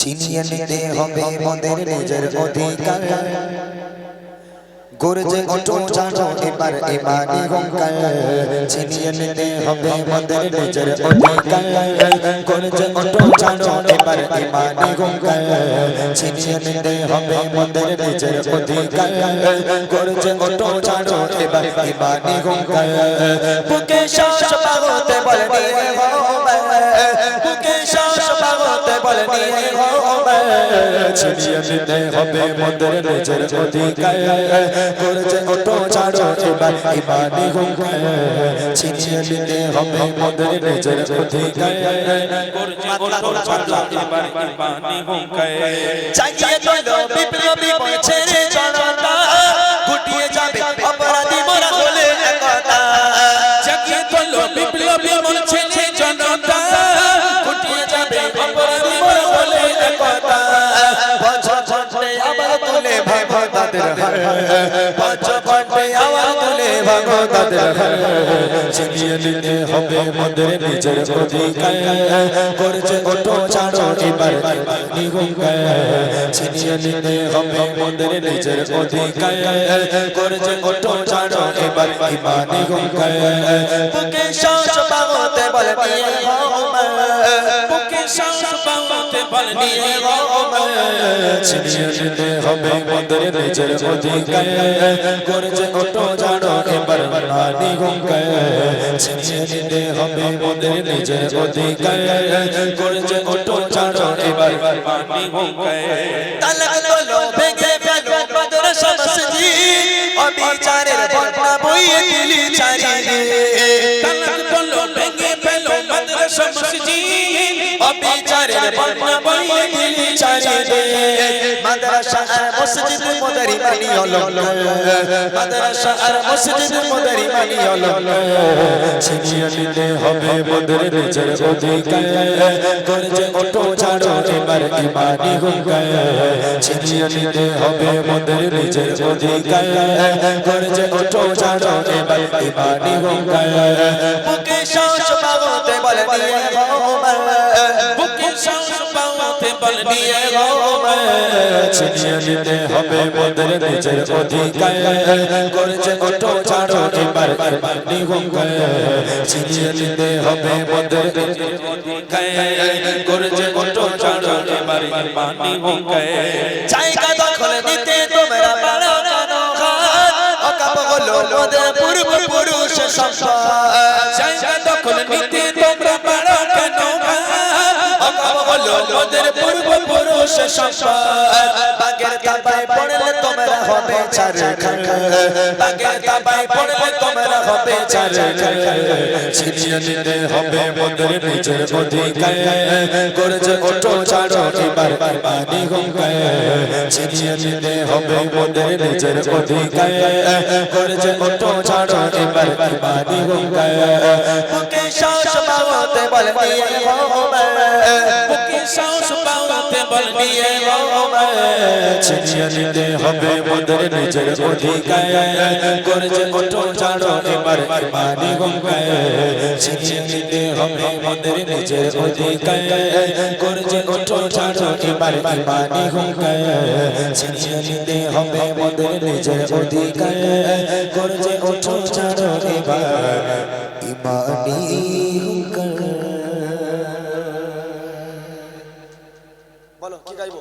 ছিনিয়ে নিতে হবে মোদের নিজের অধিকার। গর্জে ওঠো জানো এবার ইমানি হুঙ্কার। ছিনিয়ে নিতে হবে মোদের নিজের অধিকার। গর্জে ওঠো জানো এবার ইমানি হুঙ্কার। ছিনিয়ে নিতে হবে মোদের নিজের অধিকার। গর্জে ওঠো জানো এবার ইমানি হুঙ্কার। বুকে শ্বাস পাগতে বল নিয়ে হবে, বুকে শ্বাস পাগতে বল নিয়ে হবে। ছিনিয়ে নিতে হবে মোদের নিজের অধিকার। গর্জে ওঠো জানো এবার ইমানি হুঙ্কার। ছিনিয়ে নিতে হবে মোদের নিজের অধিকার। গর্জে ওঠো জানো এবার ইমানি হুঙ্কার। জাগিয়ে তোলো বিপ্লবী বলছে রে জনতা, গুটিয়ে যাবে অপরাধী মোরা হলে একতা। জাগিয়ে তোলো বিপ্লবী বলছে রে জনতা, গুটিয়ে যাবে অপরাধী মোরা হলে একতা। বছর ঘটে আবার তুলে ভাগো তাদের হার, বছর ঘটে আবার তুলে ভাগো তাদের হার। ছিনিয়ে নিতে হবে মোদের নিজের অধিকার। গর্জে ওঠো জানো এবার ইমানি হুঙ্কার। ছিনিয়ে নিতে হবে মোদের নিজের অধিকার। গর্জে ওঠো জানো এবার ইমানি হুঙ্কার। বুকে শ্বাস পাগতে বল নিয়ে হবে, বুকে শ্বাস পাওয়াতে বল নিয়ে হবে। ছিনিয়ে নিতে হবে মোদের নিজের অধিকার। গর্জে ওঠো জানো এবার ইমানি হুঙ্কার। ছিনিয়ে নিতে হবে মোদের নিজের অধিকার। গর্জে ওঠো জানো এবার ইমানি হুঙ্কার। তালাক তোলো ভেঙে ফেলো মাদ্রাসা মসজিদ, অবিচারের বন্যা বইয়ে দিলি চারিদিকে। তালাক তোলো ভেঙে ফেলো মাদ্রাসা মসজিদ, অবিচারের বন্যা বইয়ে দিলি চারিদিকে। মাদ্রাসা আর মসজিদ মোদের ইমানি অলঙ্কার, মাদ্রাসা আর মসজিদ মোদের ইমানি অলঙ্কার। ছিনিয়ে নিতে হবে মোদের নিজের অধিকার। গর্জে ওঠো জানো এবার ইমানি হুঙ্কার। ছিনিয়ে নিতে হবে মোদের নিজের অধিকার। গর্জে ওঠো জানো এবার ইমানি হুঙ্কার। বুকে শ্বাস পাগতে বল নিয়ে হবে, বুকে শ্বাস পাওয়াতে বল নিয়ে হবে। ছিনিয়ে নিতে হবে মোদের নিজের অধিকার। গর্জে ওঠো জানো এবার ইমানি হুঙ্কার। ছিনিয়ে নিতে হবে মোদের নিজের অধিকার। গর্জে ওঠো জানো এবার ইমানি হুঙ্কার। জায়গা দখল নিতে তোমরা পারো কেন হাত? অকাপ হলো মোদের পূর্বপুরুষ সম্পদ। জায়গা দখল নিতে তোমরা পারো কেন হাত? অকাপ হলো মোদের পূর্বপুরুষ সম্পদ। বাগের দাবায় পড়লে তোমরা হবে ছারখার, বাগের দাবায় পড়লে তোমরা হবে ছারখার। ছিনিয়ে নিতে হবে মোদের নিজের অধিকার। গর্জে ওঠো জানো এবার ইমানি হুঙ্কার। ছিনিয়ে নিতে হবে মোদের নিজের অধিকার। গর্জে ওঠো জানো এবার ইমানি হুঙ্কার। বুকে শ্বাস পাওয়াতে বল নিয়ে হবে, বুকে শ্বাস পাওয়াতে বল নিয়ে হবে। ছিনিয়ে নিতে হবে মোদের নিজের অধিকার। গর্জে ওঠো জানো এবার ইমানি হুঙ্কার। ছিনিয়ে নিতে হবে মোদের নিজের অধিকার। গর্জে ওঠো জানো এবার ইমানি হুঙ্কার। ছিনিয়ে নিতে হবে মোদের নিজের অধিকার। গর্জে ওঠো জানো এবার ইমানি হুঙ্কার। বলো কি গাইবো?